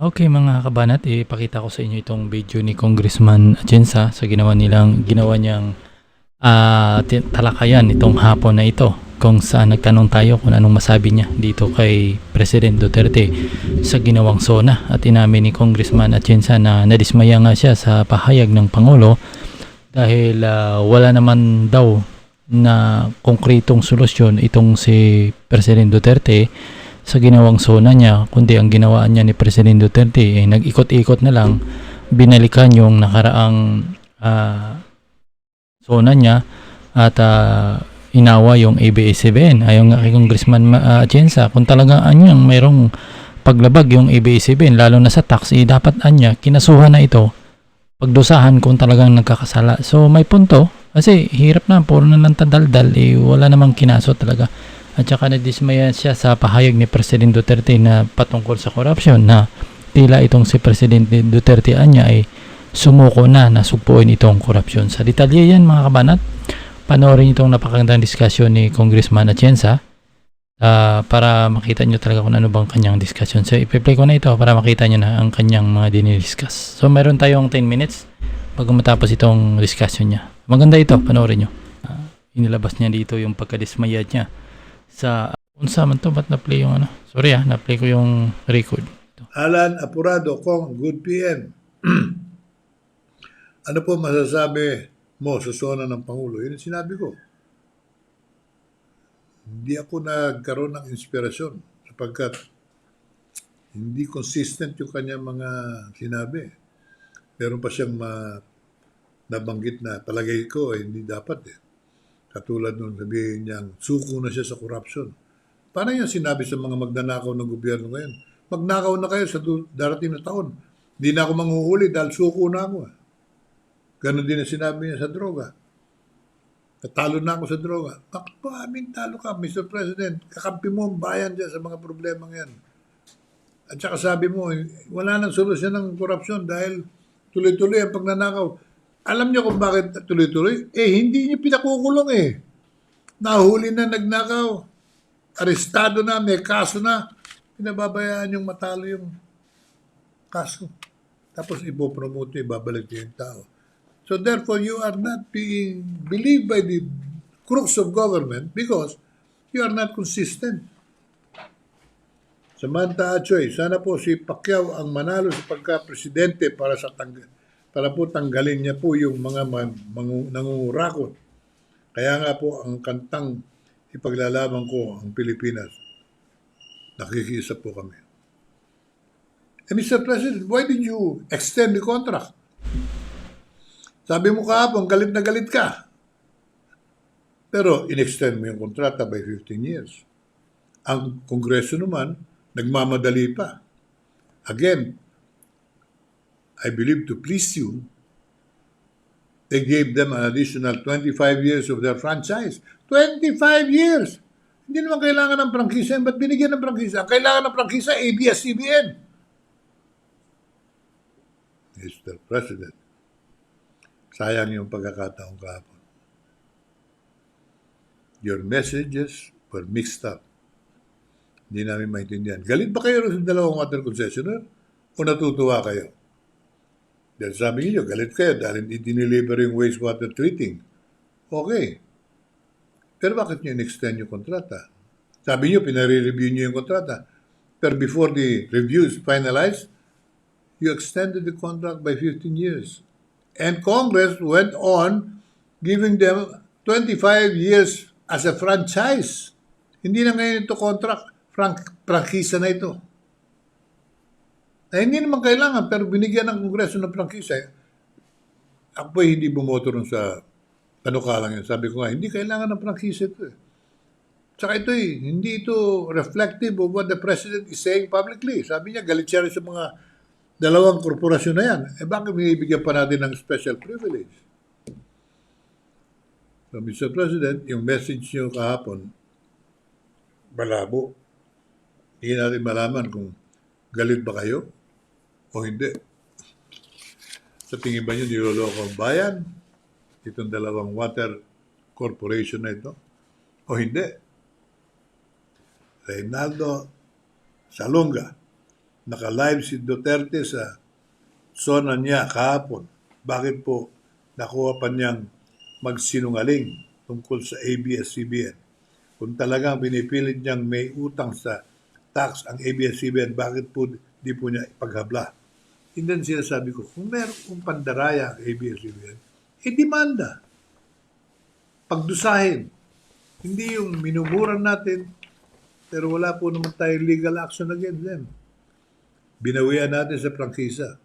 Okay mga kabanat, ipakita ko sa inyo itong video ni Congressman Atienza sa ginawa niyang talakayan itong hapon na ito, kung saan nagtanong tayo kung anong masabi niya dito kay President Duterte sa ginawang SONA, at inamin ni Congressman Atienza na nadismaya nga siya sa pahayag ng Pangulo dahil wala naman daw na konkretong solusyon itong si President Duterte sa ginawang SONA niya, kundi ang ginawaan niya ni President Duterte ay nag-ikot-ikot na lang, binalikan yung nakaraang SONA niya at inawa yung ABS-CBN. Ayaw nga kay Congressman Atienza, kung talagang anyang mayroong paglabag yung ABS-CBN lalo na sa tax, dapat anya kinasuhan na ito, pagdusahan kung talagang nagkakasala. So may punto, kasi hirap na, puro na lang tadaldal, wala namang kinaso talaga. At saka nadismaya siya sa pahayag ni President Duterte na patungkol sa korupsyon, na tila itong si President Duterte anya ay sumuko na sugpuin itong korupsyon. Sa detalye yan mga kabanat, panoorin itong napakagandang diskusyon ni Congressman Atienza para makita nyo talaga kung ano bang kanyang diskusyon. So ipi-play ko na ito para makita nyo na ang kanyang mga dinidiscuss. So meron tayong 10 minutes bago matapos itong discussion niya. Maganda ito, panoorin nyo. Inilabas niya dito yung pagkadismaya niya sa unsa man to, ba't na-play yung ano? Sorry na-play ko yung record. Alan Apurado, Kong, good PM. Ano po masasabi mo sa SONA ng Pangulo? Yun ang sinabi ko. Hindi ako nagkaroon ng inspirasyon sapagkat hindi consistent yung kanyang mga sinabi. Meron pa siyang nabanggit na palagay ko hindi dapat Katulad nung sabihin niyang suko na siya sa corruption. Paano yung sinabi sa mga magnanakaw ng gobyerno ngayon? Magnakaw na kayo sa darating na taon. Hindi na ako manghuhuli dahil suko na ako. Ganon din ang sinabi niya sa droga. Natalo na ako sa droga. Bakit po talo ka, Mr. President? Kakampi mo ang bayan dyan sa mga problema yan. At saka sabi mo, wala nang solusyon ng korupsyon dahil tuloy-tuloy ang pagnanakaw. Alam niyo kung bakit tuloy-tuloy? Hindi niyo pinakukulong Nahuli na nagnakaw. Arestado na, may kaso na. Pinababayaan yung matalo yung kaso. Tapos ipopromote, ibabalik yung tao. So therefore, you are not being believed by the crooks of government because you are not consistent. Samantha Achoy, sana po si Pacquiao ang manalo sa pagka-presidente para po tanggalin niya po yung mga nangungurakot. Kaya nga po ang kantang ipaglalaban ko ang Pilipinas. Nakikiisa po kami. Mr. President, why did you extend the contract? Sabi mo kahapon, galit na galit ka. Pero in-extend mo yung kontrata by 15 years. Ang Kongreso naman, nagmamadali pa. Again, I believe to please you, they gave them an additional 25 years of their franchise. 25 years! Hindi naman kailangan ng prangkisa. Ba't binigyan ng prangkisa? Kailangan ng prangkisa, ABS-CBN. Mr. President, sayang yung pagkakataong kahapon. Your messages were mixed up. Hindi namin maintindihan. Galit ba kayo sa dalawang water concessioner? O natutuwa kayo? Dahil sabi niyo, galit kayo dahil hindi dineliver yung wastewater treating. Okay. Pero bakit niyo in-extend yung kontrata? Sabi niyo, pinare-review niyo yung kontrata. Pero before the review is finalized, you extended the contract by 15 years. And Congress went on giving them 25 years as a franchise. Hindi na ngayon ito contract, prangkisa na ito. Hindi naman kailangan, pero binigyan ng Kongreso ng prangkisa. Ako po hindi bumoto rin sa panukalang yan. Sabi ko nga, hindi kailangan ng prangkisa ito. Tsaka ito hindi ito reflective of what the President is saying publicly. Sabi niya, galit siya rin sa mga dalawang korporasyon na yan. Bakit binibigyan pa natin ng special privilege? So, Mr. President, yung message niyo kahapon, malabo. Hindi natin malaman kung galit ba kayo o hindi. Sa tingin ba nyo niloloko ang bayan? Itong dalawang water corporation na ito? O hindi? Reynaldo Salonga, Naka-live si Duterte sa zona niya kahapon. Bakit po nakuha pa niyang magsinungaling tungkol sa ABS-CBN? Kung talagang pinipilit niyang may utang sa tax ang ABS-CBN, bakit po di po niya ipaghabla? Hindi din sinasabi ko, kung meron kong pandaraya ang ABS-CBN, demanda. Pagdusahin. Hindi yung minumuran natin, pero wala po naman tayong legal action against them. Binawian natin sa prangkisa.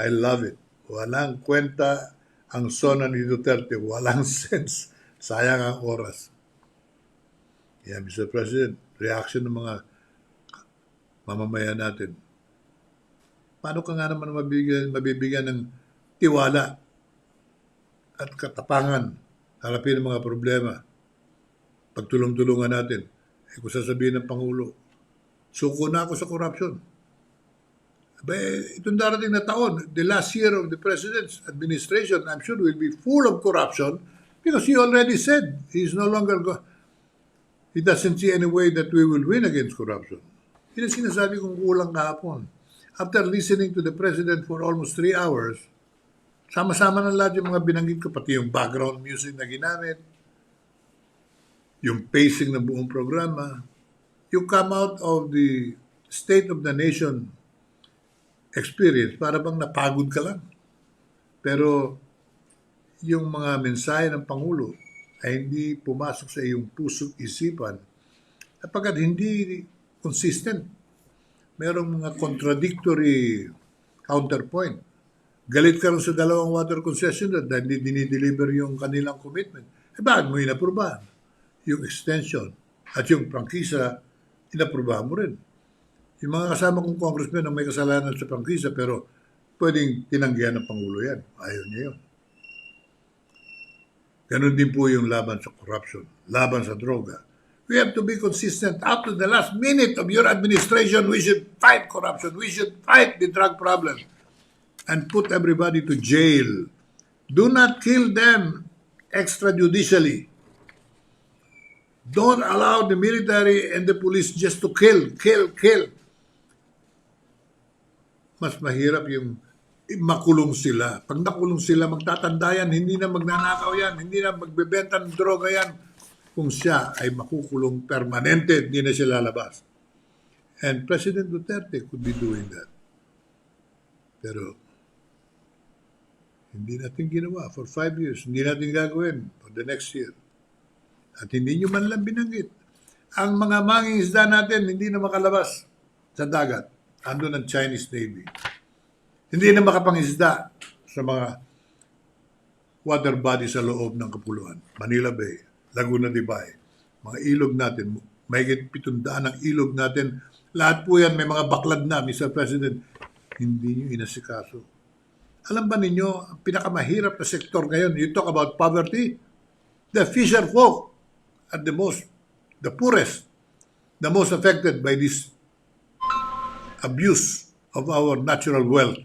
I love it. Walang kwenta ang sona ni Duterte. Walang sense. Sayang ang oras. Yeah, Mr. President, reaction ng mga mamamayan natin. Paano ka nga naman mabibigyan ng tiwala at katapangan harapin ang mga problema? Pagtulong-tulungan natin. Kung sasabihin ng Pangulo, suko na ako sa corruption. Itong darating na taon, the last year of the President's administration, I'm sure will be full of corruption because he already said he's no longer he doesn't see any way that we will win against corruption. Yun ang sinasabi kong kulang kahapon. After listening to the President for almost 3 hours, sama-sama na lahat yung mga binanggit ko, pati yung background music na ginamit, yung pacing ng buong programa, you come out of the State of the Nation experience, para bang napagod ka lang. Pero yung mga mensahe ng Pangulo ay hindi pumasok sa iyong puso't isipan sapagkat hindi consistent. Merong mga contradictory counterpoint. Galit ka rin sa dalawang water concession dahil hindi dinideliver yung kanilang commitment. Bakit mo inaprubahan? Yung extension at yung prangkisa, inaprubahan mo rin. Yung mga kasama kong congressmen ang may kasalanan sa prangkisa pero pwedeng tinanggihan ng Pangulo yan. Ayaw niya yun. Ganun din po yung laban sa corruption, laban sa droga. We have to be consistent. Up to the last minute of your administration, we should fight corruption. We should fight the drug problem and put everybody to jail. Do not kill them extrajudicially. Don't allow the military and the police just to kill. Mas mahirap yung makulong sila. Pag nakulong sila, magtatanda yan, hindi na magnanakaw yan, hindi na magbebenta ng droga yan. Kung siya ay makukulong permanente, hindi na siya lalabas. And President Duterte could be doing that. Pero, hindi natin ginawa for 5 years. Hindi natin gagawin for the next year. At hindi nyo man lang binanggit. Ang mga mangingisda natin, hindi na makalabas sa dagat. Ando ng Chinese Navy. Hindi na makapangisda sa mga water body sa loob ng Kapuluan. Manila Bay, Laguna de Bay, mga ilog natin, may 700 ng ilog natin. Lahat po yan may mga baklad na, Mr. President. Hindi nyo inasikaso. Alam ba ninyo, ang pinakamahirap na sektor ngayon, you talk about poverty, the fisher folk are the poorest, the most affected by this abuse of our natural wealth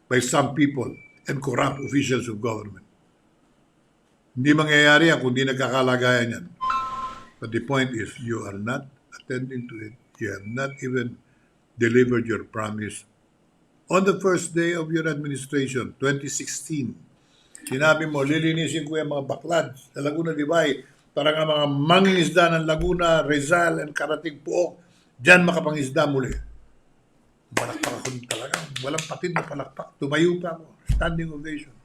by some people and corrupt officials of government. Hindi mangyayari yan kung di nagkakalagayan yan. But the point is, you are not attending to it. You have not even delivered your promise. On the first day of your administration, 2016, sinabi mo, lilinisin ko yung mga baklad sa Laguna de Bay para nga mga mangingisda ng Laguna, Rizal, and Karatig Pook, dyan makapangisda muli. Palakpak ako talaga. Walang patid na palakpak. Tumayo pa ako. Standing ovation.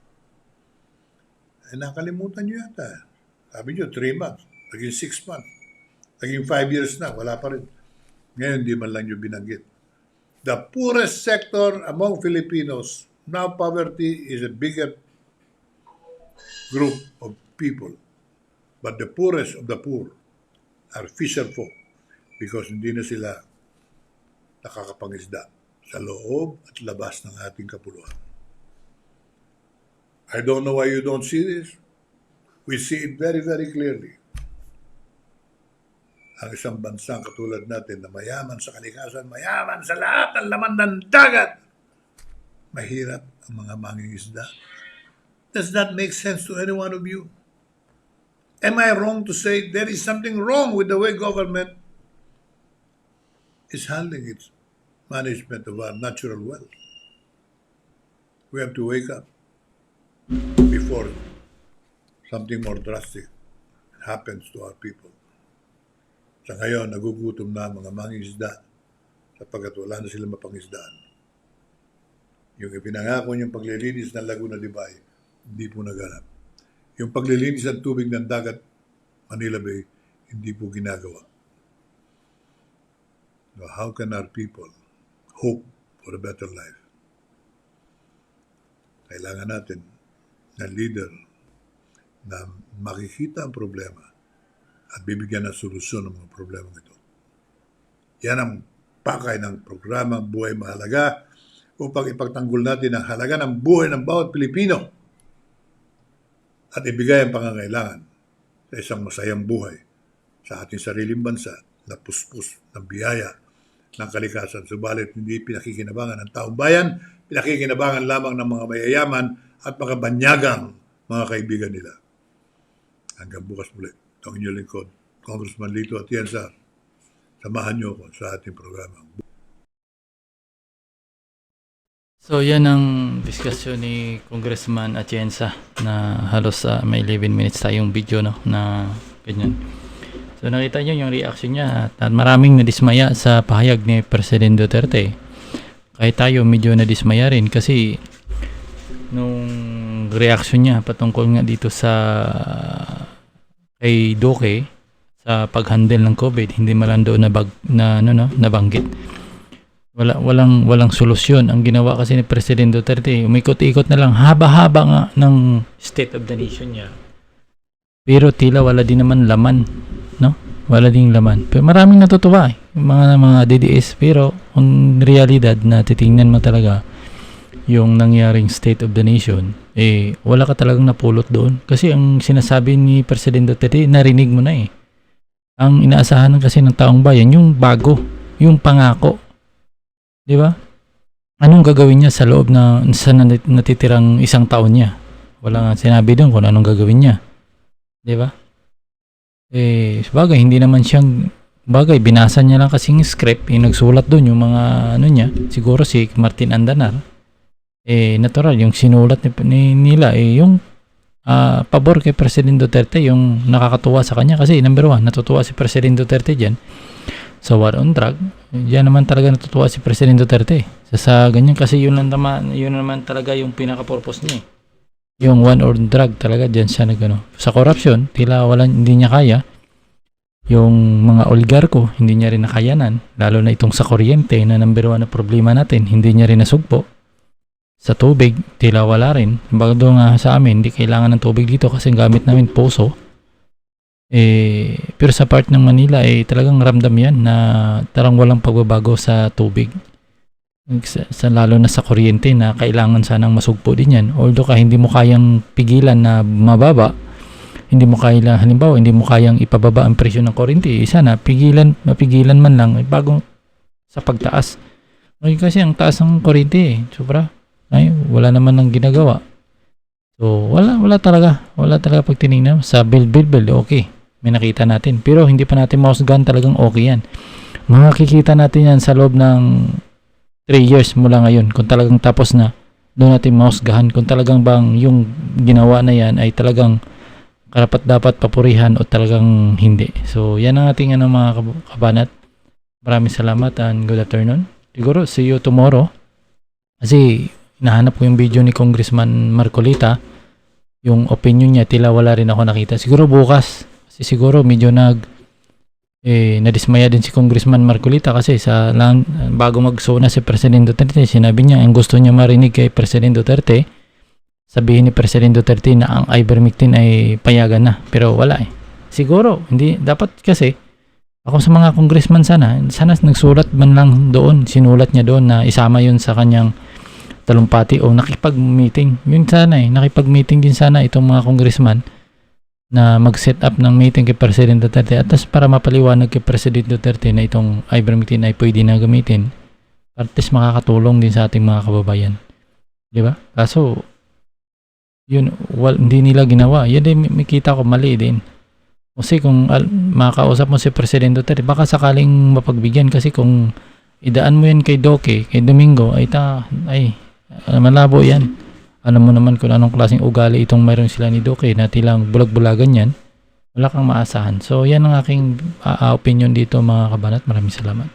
Eh, nakalimutan nyo yata. Sabi nyo, 3 months. Naging 6 months. Naging 5 years na. Wala pa rin. Ngayon, di man lang nyo binanggit. The poorest sector among Filipinos, now poverty is a bigger group of people. But the poorest of the poor are fisher folk because hindi na sila nakakapangisda sa loob at labas ng ating kapuluan. I don't know why you don't see this. We see it very, very clearly. Ang isang bansang katulad natin na mayaman sa kalikasan, mayaman sa lahat ng laman ng dagat, mahirap ang mga mangingisda. Does that make sense to any one of you? Am I wrong to say there is something wrong with the way government is handling its management of our natural wealth. We have to wake up before something more drastic happens to our people. Sa ngayon, nagugutom na ang mga mangingisda sapagkat wala na silang mapangisdaan. Yung ipinangako niyong paglilinis ng Laguna de Bay, hindi po naganap. Yung paglilinis ng tubig ng dagat Manila Bay, hindi po ginagawa. So how can our people hope for a better life? Kailangan natin ng leader na makikita ang problema at bibigyan ng solusyon ng mga problema ito. Yan ang pakay ng programang Buhay Mahalaga upang ipagtanggol natin ang halaga ng buhay ng bawat Pilipino at ibigay ang pangangailangan sa isang masayang buhay sa ating sariling bansa na puspos ng biyaya ng kalikasan. Subalit hindi pinakikinabangan ng taong bayan, pinakikinabangan lamang ng mga mayayaman at mga banyagang mga kaibigan nila. Hanggang bukas muli. Ito ang inyong lingkod, Congressman Lito Atienza. Samahan niyo ako sa ating programa. So yan ang diskusyon ni Congressman Atienza na halos may 11 minutes tayong video, no, na ganyan. So nakita niyo yung reaction niya at maraming nadismaya sa pahayag ni President Duterte. Kahit tayo medyo nadismaya rin kasi nung reaction niya patungkol nga dito sa kay Duque sa pag-handle ng COVID, hindi man lang doon nabanggit. Walang solusyon ang ginawa kasi ni President Duterte. Umikot-ikot na lang haba-haba nga ng State of the Nation niya. Pero tila wala din naman laman, no? Wala ding laman. Pero maraming natutuwa yung mga DDS, pero ang realidad na titingnan mo talaga yung nangyaring State of the Nation, wala ka talagang napulot doon. Kasi ang sinasabi ni President Duterte, narinig mo na eh. Ang inaasahan kasi ng taong bayan, yung bago, yung pangako. Di ba? Anong gagawin niya sa loob sa natitirang isang taon niya? Wala nga sinabi doon kung anong gagawin niya. Di ba? Sabagay, hindi naman siyang binasa niya lang kasing script, nagsulat doon yung mga niya, siguro si Martin Andanar. Natural, yung sinulat nila, yung pabor kay President Duterte, yung nakakatuwa sa kanya kasi number one, natutuwa si President Duterte dyan. Sa war on drug, diyan naman talaga natutuwa si President Duterte. Sa ganyan kasi yun naman talaga yung pinaka-purpose niya. Yung war on drug talaga diyan siya Sa corruption, tila hindi niya kaya. Yung mga oligarko, hindi niya rin nakayanan. Lalo na itong sa kuryente na number one na problema natin, hindi niya rin nasugpo. Sa tubig, tila wala rin. Bago nga sa amin, hindi kailangan ng tubig dito kasi gamit namin poso. Pero sa part ng Manila talagang ramdam yan na tarang walang pagbabago sa tubig, lalo na sa kuryente na kailangan sanang masugpo din yan. Although hindi mo kayang pigilan na mababa, halimbawa hindi mo kayang ipababa ang presyo ng kuryente, sana mapigilan man lang bago sa pagtaas. Kasi ang taas ng kuryente sobra, wala naman nang ginagawa. So wala talaga pag tinignan sa bill, okay, may nakita natin. Pero hindi pa natin mahusgahan talagang okay yan. Makikita natin yan sa loob ng 3 years mula ngayon. Kung talagang tapos na, doon natin mahusgahan kung talagang bang yung ginawa na yan ay talagang karapat dapat papurihan o talagang hindi. So yan ang ating mga kabanat. Maraming salamat and good afternoon. Siguro see you tomorrow. Kasi nahanap ko yung video ni Congressman Marcolita. Yung opinion niya, tila wala rin ako nakita. Siguro bukas. Kasi siguro medyo nadismaya din si Congressman Marcolita kasi bago magsuna si President Duterte, sinabi niya ang gusto niya marinig kay President Duterte, sabihin ni President Duterte na ang ivermectin ay payagan na. Pero wala Siguro, hindi. Dapat kasi, ako sa mga congressman sana nagsulat man lang doon, sinulat niya doon na isama yun sa kanyang talumpati o nakipag-meeting. Yun sana nakipag-meeting din sana itong mga congressman na mag-set up ng meeting kay President Duterte at para mapaliwanag kay President Duterte na itong ivermectin ay pwede na gamitin, at least makakatulong din sa ating mga kababayan. Di ba? Kaso, yun, hindi nila ginawa. Yan din, makita ko mali din. Kasi kung makakausap mo si President Duterte, baka sakaling mapagbigyan kasi kung idaan mo yan kay Doke, kay Domingo, malabo yan. Alam mo naman kung anong klaseng ugali itong mayroon sila ni Doke na tilang bulag-bulagan yan. Wala kang maasahan. So yan ang aking opinion dito mga kabanat. Maraming salamat.